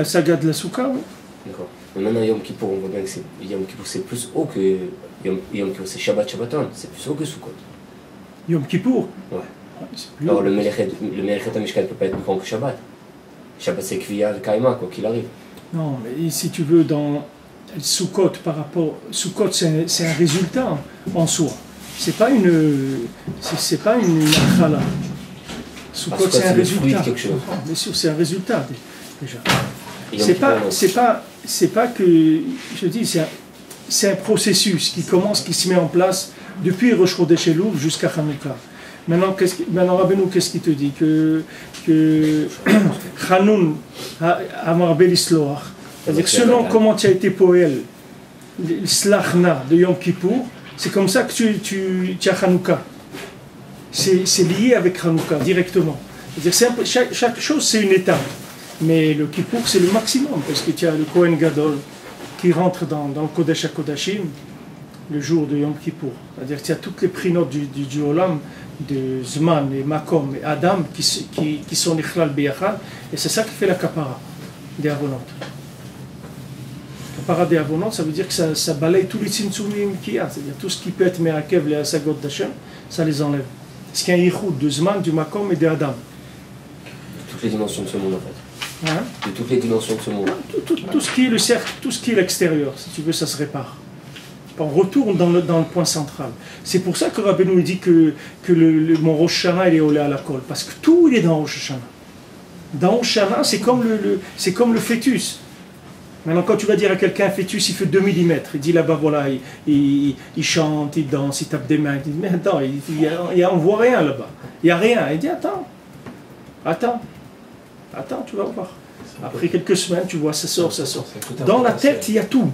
saga de la Souka, oui. D'accord. Mais maintenant, Yom Kippour, on voit bien que Yom Kippour c'est plus haut que Yom Kippour, c'est Shabbat Shabbaton, c'est plus haut que Sukkot. Yom Kippour. Ouais. Alors le Melechet Amishkan ne peut pas être plus grand que Shabbat. Shabbat c'est Kviyah, le Kaima, quoi qu'il arrive. Non, mais si tu veux, dans Sukkot, par rapport. Sukkot, c'est un résultat en soi. C'est pas une akhala. Sukkot, c'est un résultat. Bien sûr, c'est un résultat déjà. C'est pas que. Je dis, c'est un processus qui commence, qui se met en place depuis Rosh Chodesh Elul jusqu'à Hanouka. Maintenant, Rabbeinu, qu'est-ce qu'il te dit? Que Hanoun Amar Belisloach, c'est-à-dire selon comment tu as été poël, l'Slachna de Yom Kippour, c'est comme ça que tu as Hanouka. C'est lié avec Hanouka directement. C'est-à-dire chaque chose, c'est une étape. Mais le Kippour, c'est le maximum, parce que tu as le Kohen Gadol qui rentre dans le Kodesh HaKodashim le jour de Yom Kippour. C'est-à-dire que tu as toutes les prinotes du Olam, de Zman et Makom et Adam qui sont Nichlal Beyachal, et c'est ça qui fait la kapara des Avonot. Kapara des Avonot, ça veut dire que ça balaye tous les tzimtzumim qu'il y a, c'est-à-dire tout ce qui peut être Merakev, les Asagot d'Hachem, ça les enlève. Parce qu'il y a un yichud de Zman, du Makom et de Adam. Toutes les dimensions de ce monde en fait. Hein? De toutes les dimensions de ce monde. Tout ce qui est le cercle, tout ce qui est l'extérieur, si tu veux, ça se répare. On retourne dans le point central. C'est pour ça que Rabbeinu dit que mon Rosh Hashanah il est olé à la colle, parce que tout il est dans Rosh Hashanah. Dans Rosh Hashanah, c'est comme le fœtus. Maintenant, quand tu vas dire à quelqu'un un fœtus, il fait 2 mm, il dit là-bas, voilà, il chante, il danse, il tape des mains, il dit, mais attends, on ne voit rien là-bas. Il n'y a rien. Il dit, attends, tu vas voir. Après quelques semaines, tu vois, ça sort. Dans la tête, il y a tout.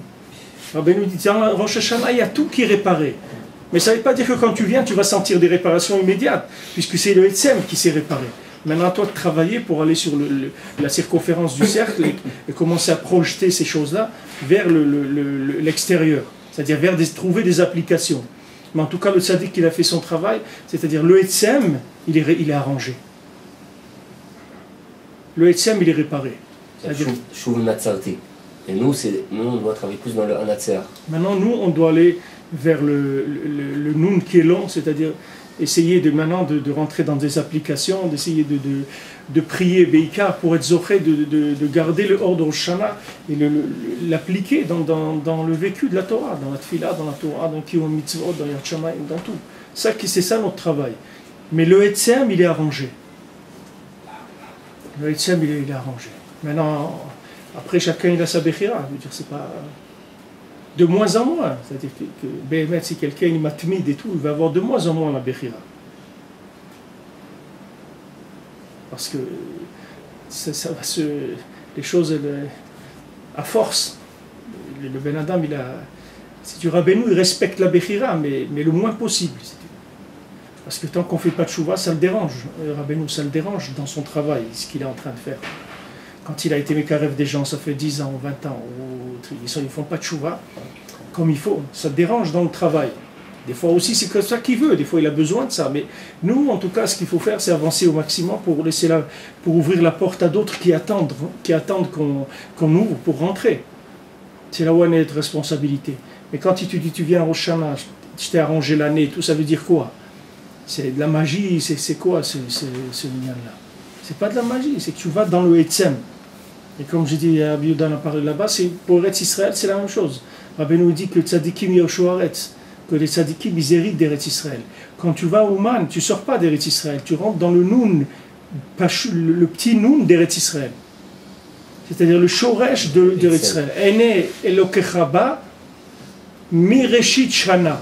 Rabbeinu dit, dans Rosh Hashanah, il y a tout qui est réparé. Mais ça ne veut pas dire que quand tu viens, tu vas sentir des réparations immédiates, puisque c'est le Etzem qui s'est réparé. Maintenant, à toi de travailler pour aller sur la circonférence du cercle et commencer à projeter ces choses-là vers l'extérieur, c'est-à-dire trouver des applications. Mais en tout cas, le tzaddik, il a fait son travail, c'est-à-dire le Etzem, il est arrangé. Le Etzem, il est réparé. Shuv Natsarti. Et nous, on doit travailler plus dans le Hanatser. Maintenant, nous, on doit aller vers le Nun qui est long, c'est-à-dire essayer de rentrer dans des applications, d'essayer de prier Beikar pour être zoché, de garder le ordre au Shana et l'appliquer dans le vécu de la Torah, dans la Tfila, dans la Torah, dans Kiyom Mitzvot, dans Yad Shamayim, dans tout. C'est ça notre travail. Mais le Etzem, il est arrangé. Le Etzem, il est arrangé. Maintenant, après, chacun il a sa Bechira. Je veux dire, c'est pas. De moins en moins. C'est-à-dire que BMS, si quelqu'un est matmide et tout, il va avoir de moins en moins la Bechira. Parce que ça va les choses, à force, le Ben Adam, si tu Rabbeinu, il respecte la Bechira, mais le moins possible. Parce que tant qu'on ne fait pas de chouva, ça le dérange. Rabbeinu, ça le dérange dans son travail, ce qu'il est en train de faire. Quand il a été mékarev des gens, ça fait 10 ans, 20 ans, ils ne font pas de chouva comme il faut. Ça dérange dans le travail. Des fois aussi, c'est comme ça qu'il veut. Des fois, il a besoin de ça. Mais nous, en tout cas, ce qu'il faut faire, c'est avancer au maximum pour ouvrir la porte à d'autres qui attendent qu'on ouvre pour rentrer. C'est là où on est de responsabilité. Mais quand tu dis, tu viens au Rosh Hashanah, je t'ai arrangé l'année, tout ça veut dire quoi? C'est de la magie, c'est quoi ce lien-là? C'est pas de la magie, c'est que tu vas dans le Etzem. Et comme j'ai dit, Rabbi Yehuda en a parlé là-bas, pour Eretz Israël, c'est la même chose. Rabbi nous dit que le tzadikim Yoshuaretz, que les tzadikim ils héritent d'Eretz Israël. Quand tu vas au Man, tu ne sors pas d'Eretz Israël, tu rentres dans le Noun, le petit Noun d'Eretz Israël. C'est-à-dire le Shoresh d'Eretz Israël. Ene Elokechaba Mireshit Shana.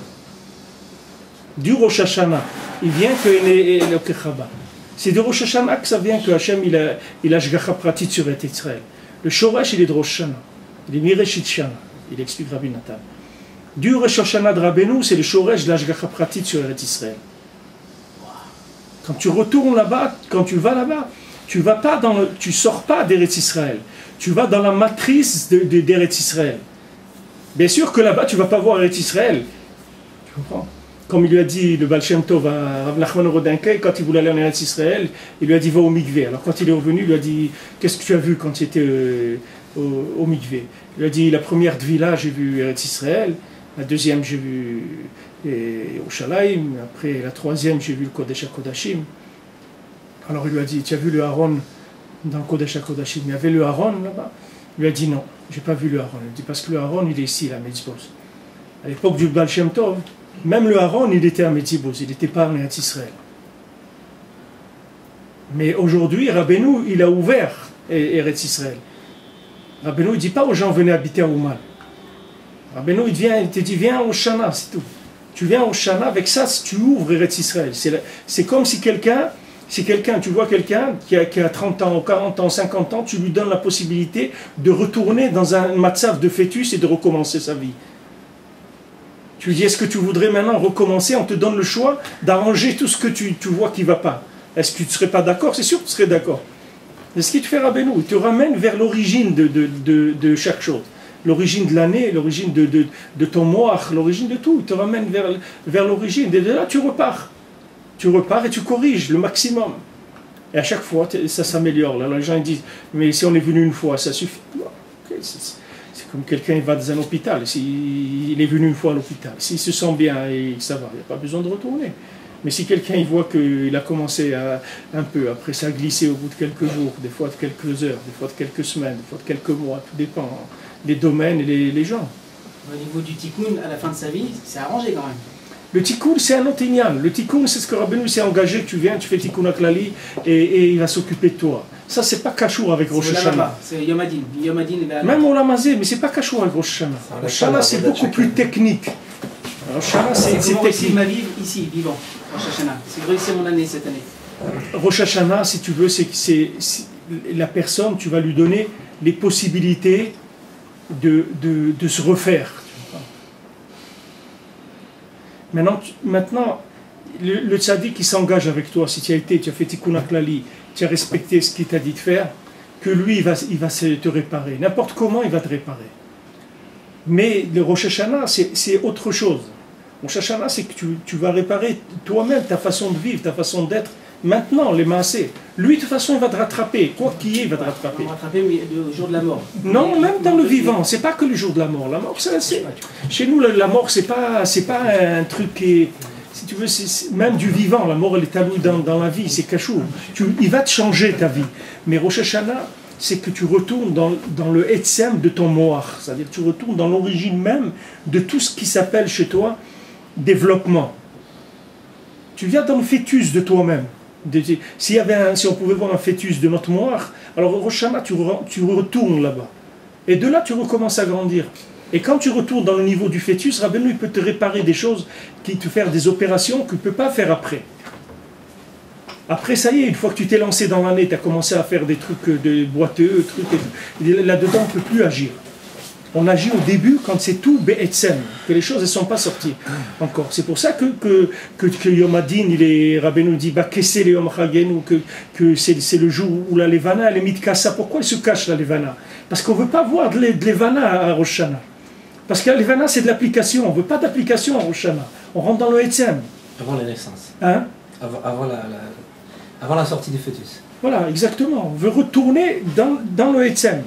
Du Rosh Hashanah. Il vient que Ene Elokechaba. C'est de Rosh Hashanah que ça vient que Hachem il a Shgacha Pratit sur Eretz Israël. Le Shoresh il est de Rosh Hashanah. Il est Mireshit Shana. Il explique Rabbi Nathan. Du Rosh Hashanah de Rabbeinu, c'est le Shoresh de la Shgacha Pratit sur Eretz Israël. Quand tu retournes là-bas, quand tu vas là-bas, tu sors pas d'Eretz Israël. Tu vas dans la matrice d'Eretz Israël. Bien sûr que là-bas, tu ne vas pas voir Eretz Israël. Tu comprends? Comme il lui a dit le Baal Shem Tov à Rav Nachman Rodinkai, quand il voulait aller en Eretz Israël, il lui a dit va au mikvé. Alors quand il est revenu, il lui a dit qu'est-ce que tu as vu quand tu étais au mikvé. Il a dit la première Tvila, j'ai vu Eretz Israël, la deuxième, j'ai vu Yerushalayim, après la troisième, j'ai vu le Kodesh HaKodashim. Alors il lui a dit, tu as vu le Aaron dans le Kodesh HaKodashim? Il y avait le Aaron là-bas? Il lui a dit non, j'ai pas vu le Aaron. Il dit parce que le Aaron, il est ici, la Metzibos. À l'époque du Baal Shem Tov, même le Aaron, il était à Metzibos, il n'était pas en Eretz Israël. Mais aujourd'hui, Rabbeinu, il a ouvert Eretz Israël. Rabbeinu, il ne dit pas aux gens, venez habiter à Ouman. Rabbeinu, il te dit, viens au Shana, c'est tout. Tu viens au Shana, avec ça, tu ouvres Eretz Israël. C'est comme si quelqu'un, tu vois quelqu'un qui a 30 ans, 40 ans, 50 ans, tu lui donnes la possibilité de retourner dans un matzav de fœtus et de recommencer sa vie. Tu lui dis, est-ce que tu voudrais maintenant recommencer? On te donne le choix d'arranger tout ce que tu vois qui ne va pas. Est-ce que tu ne serais pas d'accord? C'est sûr que tu serais d'accord. C'est ce qu'il te fait Rabbeinu. Il te ramène vers l'origine de chaque chose. L'origine de l'année, l'origine de ton moach, l'origine de tout. Il te ramène vers l'origine. Et de là, tu repars. Tu repars et tu corriges le maximum. Et à chaque fois, ça s'améliore. Là, les gens ils disent, mais si on est venu une fois, ça suffit. Okay, c'est comme quelqu'un va dans un hôpital. Il est venu une fois à l'hôpital. S'il se sent bien et ça va, il n'y a pas besoin de retourner. Mais si quelqu'un il voit qu'il a commencé un peu, après ça a glissé au bout de quelques jours, des fois de quelques heures, des fois de quelques semaines, des fois de quelques mois, tout dépend des domaines et les gens. Au niveau du tikkun, à la fin de sa vie, c'est arrangé quand même. Le tikkun, c'est un autre ignan. Le tikkun, c'est ce que Rabbeinu s'est engagé, tu viens, tu fais tikkun aklali et il va s'occuper de toi. Ça, c'est pas kashour avec Rosh Hashanah. C'est Yom Hadin. Même au Lamazé, mais c'est pas kashour avec Rosh Hashanah. Rosh Hashanah, c'est beaucoup plus technique. Rosh Hashanah, c'est réussir ma vie ici, vivant. Rosh Hashanah, c'est réussir mon année cette année. Rosh Hashanah, si tu veux, c'est la personne, tu vas lui donner les possibilités de se refaire. Maintenant le tzaddik qui s'engage avec toi, si tu as fait tikkun aklali, tu as respecté ce qu'il t'a dit de faire, que lui, il va te réparer. N'importe comment, il va te réparer. Mais le Rosh Hashanah, c'est autre chose. Rosh Hashanah, c'est que tu vas réparer toi-même ta façon de vivre, ta façon d'être. Maintenant, les maasés. Lui, de toute façon, il va te rattraper. Quoi qu'il y ait, il va te rattraper. Il va te rattraper le jour de la mort. Non, même dans le vivant. C'est pas que le jour de la mort. La mort, chez nous, la mort, c'est pas un truc qui est... Si tu veux, même du vivant. La mort, elle est allouée dans la vie. C'est cachou. Il va te changer ta vie. Mais Rosh Hashanah, c'est que tu retournes dans le etsem de ton moach. C'est-à-dire que tu retournes dans l'origine même de tout ce qui s'appelle chez toi développement. Tu viens dans le fœtus de toi-même. Si on pouvait voir un fœtus de notre moach, alors au Rosh Hashanah, tu retournes là-bas. Et de là, tu recommences à grandir. Et quand tu retournes dans le niveau du fœtus, Rabbeinu, il peut te réparer des choses, te faire des opérations que tu ne peux pas faire après. Après, ça y est, une fois que tu t'es lancé dans l'année, tu as commencé à faire des trucs de boiteux, là-dedans, on ne peut plus agir. On agit au début quand c'est tout be'etzem, que les choses ne sont pas sorties encore. C'est pour ça que Yom Hadin, Rabbeinu dit Bakessé le Yom Chagenu, que c'est le jour où la Levana, elle est mitkassa. Pourquoi elle se cache la Levana? Parce qu'on ne veut pas voir de Levana à Rosh Hashanah. Parce que la Levana, c'est de l'application. On ne veut pas d'application à Rosh Hashanah. On rentre dans le etzem. Avant la naissance. Hein? Avant la sortie du fœtus. Voilà, exactement. On veut retourner dans le etzem.